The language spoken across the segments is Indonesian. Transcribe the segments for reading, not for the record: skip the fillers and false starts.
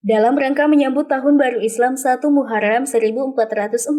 Dalam rangka menyambut Tahun Baru Islam 1 Muharram 1444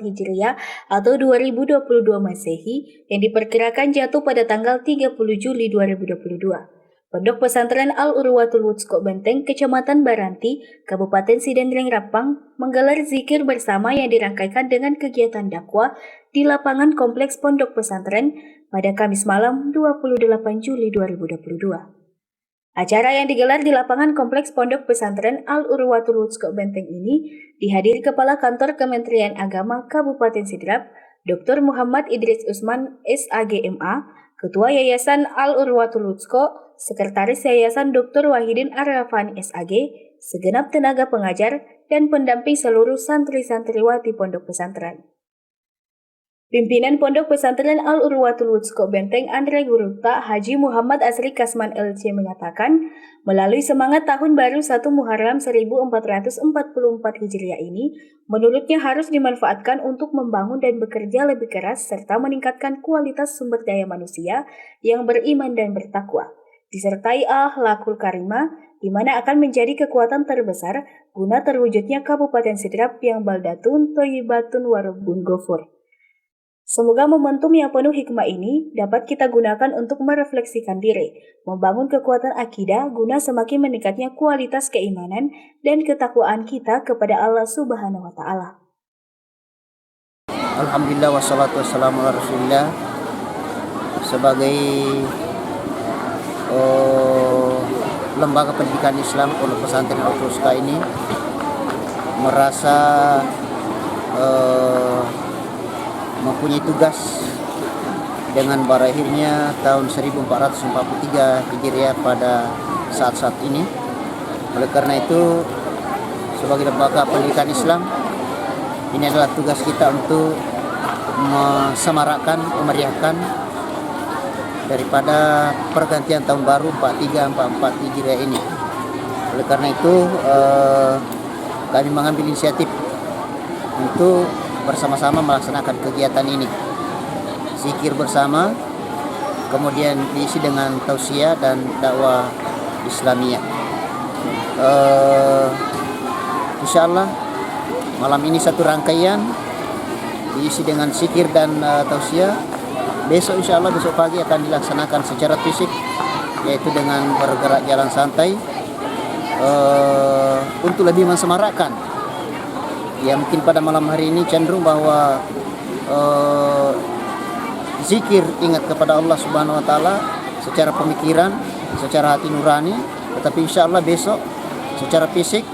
Hijriah atau 2022 Masehi yang diperkirakan jatuh pada tanggal 30 Juli 2022. Pondok Pesantren Al-Urwatul Wuthqa Benteng, Kecamatan Baranti, Kabupaten Sidendreng Rapang, menggelar zikir bersama yang dirangkaikan dengan kegiatan dakwah di lapangan kompleks Pondok Pesantren pada Kamis malam 28 Juli 2022. Acara yang digelar di lapangan kompleks Pondok Pesantren Al-Urwatul Wuthqa Benteng ini dihadiri Kepala Kantor Kementerian Agama Kabupaten Sidrap, Dr. Muhammad Idris Usman, SAGMA, Ketua Yayasan Al-Urwatul Wuthqa, Sekretaris Yayasan Dr. Wahidin Arrafani SAG, segenap tenaga pengajar, dan pendamping seluruh santri-santriwati Pondok Pesantren. Pimpinan Pondok Pesantren Al-Urwatul Wuthqa Benteng Andre Gurupta Haji Muhammad Asri Kasman LC mengatakan, melalui semangat Tahun Baru 1 Muharram 1444 Hijriah ini, menurutnya harus dimanfaatkan untuk membangun dan bekerja lebih keras serta meningkatkan kualitas sumber daya manusia yang beriman dan bertakwa, disertai akhlakul karimah, di mana akan menjadi kekuatan terbesar guna terwujudnya Kabupaten Sidrap yang baldatun thayyibatun warabun ghafur. Semoga momentum yang penuh hikmah ini dapat kita gunakan untuk merefleksikan diri, membangun kekuatan akidah guna semakin meningkatnya kualitas keimanan dan ketakwaan kita kepada Allah Subhanahu wa Ta'ala. Alhamdulillah wassalatu wassalamu ala Rasulillah. Sebagai lembaga pendidikan Islam Pondok Pesantren Al-Wuthqa ini merasa mempunyai tugas dengan berakhirnya tahun 1443 Hijriah pada saat-saat ini. Oleh karena itu, sebagai lembaga pendidikan Islam, ini adalah tugas kita untuk menyemarakkan, memeriahkan daripada pergantian tahun baru 4344 Hijriah ini. Oleh karena itu, kami mengambil inisiatif untuk bersama-sama melaksanakan kegiatan ini, zikir bersama, kemudian diisi dengan tausiah dan dakwah Islamiyah. Insyaallah malam ini satu rangkaian diisi dengan zikir dan tausiah. Besok insyaallah besok pagi akan dilaksanakan secara fisik, yaitu dengan bergerak jalan santai untuk lebih mensemarakkan. Ya, mungkin pada malam hari ini cenderung bahwa zikir ingat kepada Allah Subhanahu wa Ta'ala secara pemikiran, secara hati nurani, tetapi insya Allah besok secara fisik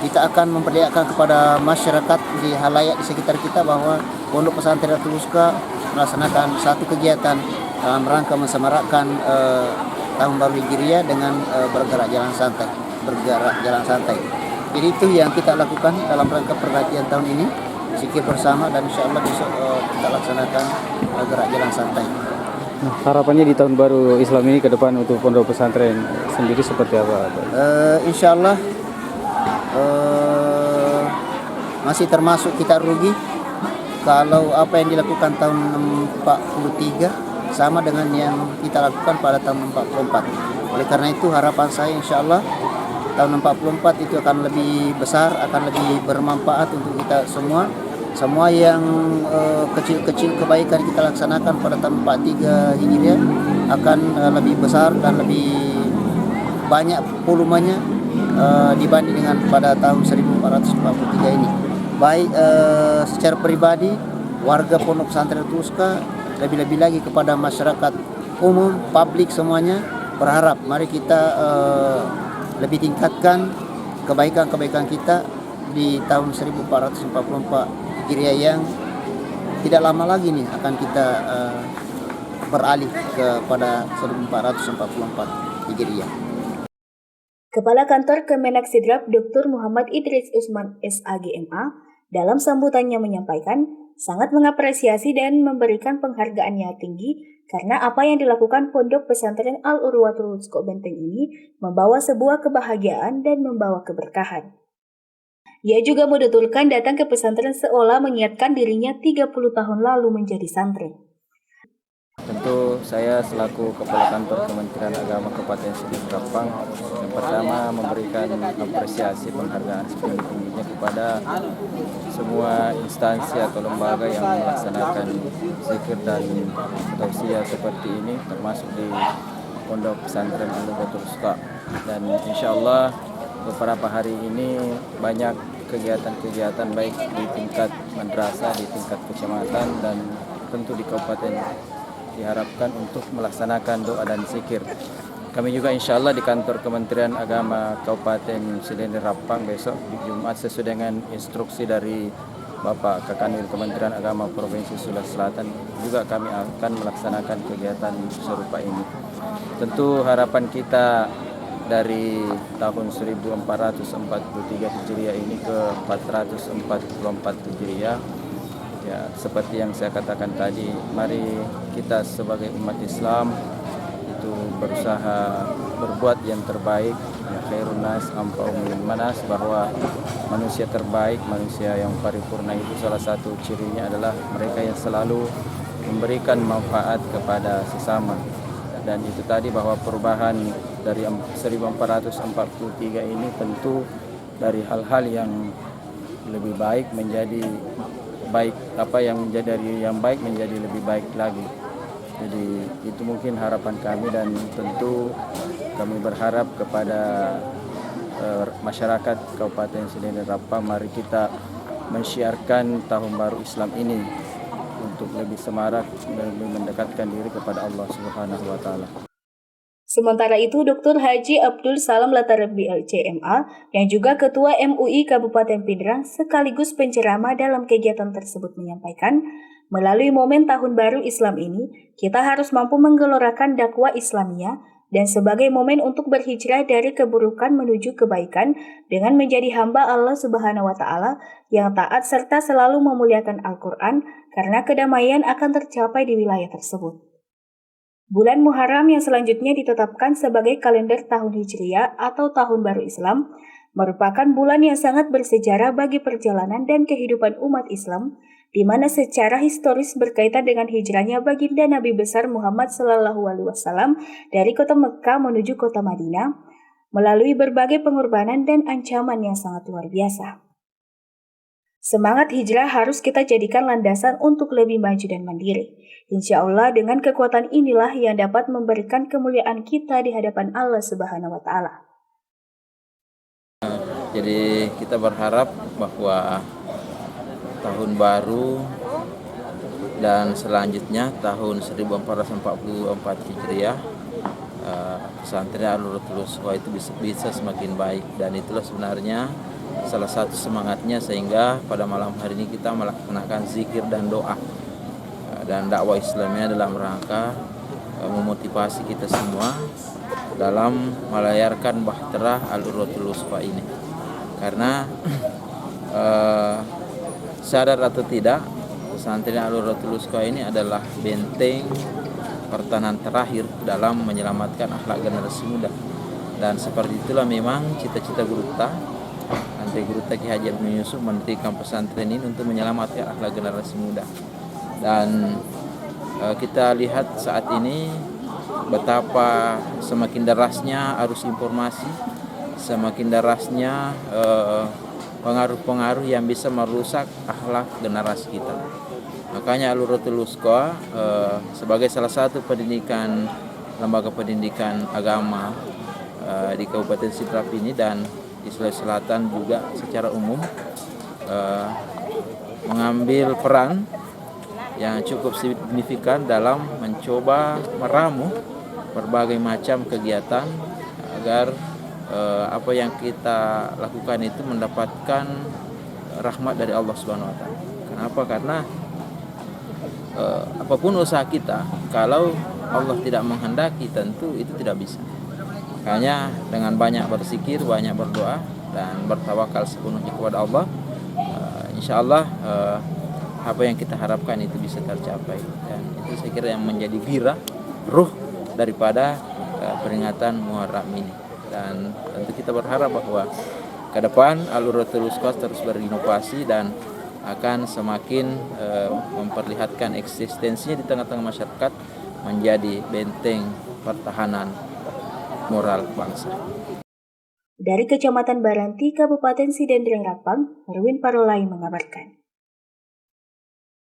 kita akan memperlihatkan kepada masyarakat di halayak di sekitar kita bahwa Pondok Pesantren Al-Urwatul Wuthqa melaksanakan satu kegiatan dalam rangka mensemarakkan Tahun Baru Hijriah dengan bergerak jalan santai. Jadi itu yang kita lakukan dalam rangka pergantian tahun ini, zikir bersama, dan insya Allah besok kita laksanakan gerak jalan santai. Nah, harapannya di tahun baru Islam ini ke depan untuk Pondok Pesantren sendiri seperti apa? Insya Allah masih termasuk kita rugi kalau apa yang dilakukan tahun 43 sama dengan yang kita lakukan pada tahun 44. Oleh karena itu harapan saya insya Allah tahun 44 itu akan lebih besar, akan lebih bermanfaat untuk kita semua. Semua yang kecil-kecil kebaikan kita laksanakan pada tahun 43 Hijriah akan lebih besar dan lebih banyak volumenya dibanding dengan pada tahun 1443 ini. Baik secara pribadi, warga Pondok Pesantren Al-Urwatul Wuthqa, lebih-lebih lagi kepada masyarakat umum, publik semuanya, berharap mari kita lebih tingkatkan kebaikan-kebaikan kita di tahun 1444 Hijriah yang tidak lama lagi nih akan kita beralih kepada 1444 Hijriah. Kepala Kantor Kemenak Sidrap Dr. Muhammad Idris Usman SAGMA dalam sambutannya menyampaikan sangat mengapresiasi dan memberikan penghargaan yang tinggi karena apa yang dilakukan Pondok Pesantren Al-Urwatul Wuthqa Benteng ini membawa sebuah kebahagiaan dan membawa keberkahan. Ia juga menuturkan datang ke pesantren seolah mengingatkan dirinya 30 tahun lalu menjadi santri. Tentu saya selaku Kepala Kantor Kementerian Agama Kabupaten Sidin Rapang yang pertama memberikan apresiasi penghargaan setinggi-tingginya kepada semua instansi atau lembaga yang melaksanakan zikir dan tausiah seperti ini, termasuk di Pondok Pesantren Al-Nurratul Wusta. Dan insya Allah beberapa hari ini banyak kegiatan-kegiatan baik di tingkat madrasah, di tingkat kecamatan, dan tentu di kabupaten diharapkan untuk melaksanakan doa dan zikir. Kami juga insya Allah di kantor Kementerian Agama Kabupaten Sidin Rapang besok di Jumat sesuai dengan instruksi dari Bapak Kakanwil Kementerian Agama Provinsi Sulawesi Selatan juga kami akan melaksanakan kegiatan serupa ini. Tentu harapan kita dari tahun 1443 Hijriah ini ke 444 Hijriah, ya seperti yang saya katakan tadi, mari kita sebagai umat Islam itu berusaha berbuat yang terbaik, ya khairun nas ampau min manas, bahwa manusia terbaik, manusia yang paripurna itu salah satu cirinya adalah mereka yang selalu memberikan manfaat kepada sesama. Dan itu tadi bahwa perubahan dari 1443 ini tentu dari hal-hal yang lebih baik menjadi baik, apa yang menjadi dari yang baik menjadi lebih baik lagi. Jadi itu mungkin harapan kami, dan tentu kami berharap kepada masyarakat Kabupaten Sidin Rapang, mari kita mensyiarkan tahun baru Islam ini untuk lebih semarak dan lebih mendekatkan diri kepada Allah Subhanahu wa taala. Sementara itu, Dr. Haji Abdul Salam Latarabi LCMA yang juga Ketua MUI Kabupaten Pindrang sekaligus penceramah dalam kegiatan tersebut menyampaikan, melalui momen Tahun Baru Islam ini, kita harus mampu menggelorakan dakwah Islamiyah dan sebagai momen untuk berhijrah dari keburukan menuju kebaikan dengan menjadi hamba Allah Subhanahu wa taala yang taat serta selalu memuliakan Al-Qur'an karena kedamaian akan tercapai di wilayah tersebut. Bulan Muharram yang selanjutnya ditetapkan sebagai kalender tahun Hijriah atau Tahun Baru Islam merupakan bulan yang sangat bersejarah bagi perjalanan dan kehidupan umat Islam, di mana secara historis berkaitan dengan hijrahnya baginda Nabi besar Muhammad SAW dari kota Mekah menuju kota Madinah, melalui berbagai pengorbanan dan ancaman yang sangat luar biasa. Semangat hijrah harus kita jadikan landasan untuk lebih maju dan mandiri. Insya Allah dengan kekuatan inilah yang dapat memberikan kemuliaan kita di hadapan Allah Subhanahu wa taala. Jadi kita berharap bahwa tahun baru dan selanjutnya tahun 1444 Hijriah pesantren Al-Nurratul Wusta itu bisa semakin baik, dan itulah sebenarnya salah satu semangatnya sehingga pada malam hari ini kita melaksanakan zikir dan doa dan dakwah Islamnya dalam rangka memotivasi kita semua dalam melayarkan bahtera Al-Nurratul Wusta ini. Karena sadar atau tidak, pesantren Al-Nurratul Wusta ini adalah benteng pertahanan terakhir dalam menyelamatkan akhlak generasi muda. Dan seperti itulah memang cita-cita Guru kita, Guru Ki Haji Abdul Yusuf mendirikan pesantren ini untuk menyelamatkan akhlak generasi muda. Dan kita lihat saat ini betapa semakin derasnya arus informasi, semakin derasnya pengaruh-pengaruh yang bisa merusak akhlak generasi kita. Makanya Al-Nurratul Wusta sebagai salah satu pendidikan, lembaga pendidikan agama di Kabupaten Sidrap ini dan di Sulawesi Selatan juga secara umum mengambil peran yang cukup signifikan dalam mencoba meramu berbagai macam kegiatan agar apa yang kita lakukan itu mendapatkan rahmat dari Allah Subhanahu wa taala. Kenapa? Karena apapun usaha kita, kalau Allah tidak menghendaki tentu itu tidak bisa. Hanya dengan banyak berzikir, banyak berdoa dan bertawakal sepenuhnya kepada Allah, insya Allah apa yang kita harapkan itu bisa tercapai. Dan itu saya kira yang menjadi gairah ruh daripada peringatan Muharram ini. Dan tentu kita berharap bahwa ke depan Al-Nurratul Wusta terus berinovasi dan akan semakin memperlihatkan eksistensinya di tengah-tengah masyarakat menjadi benteng pertahanan moral bangsa. Dari Kecamatan Baranti, Kabupaten Sidendreng Rapang, Erwin Parolai mengabarkan.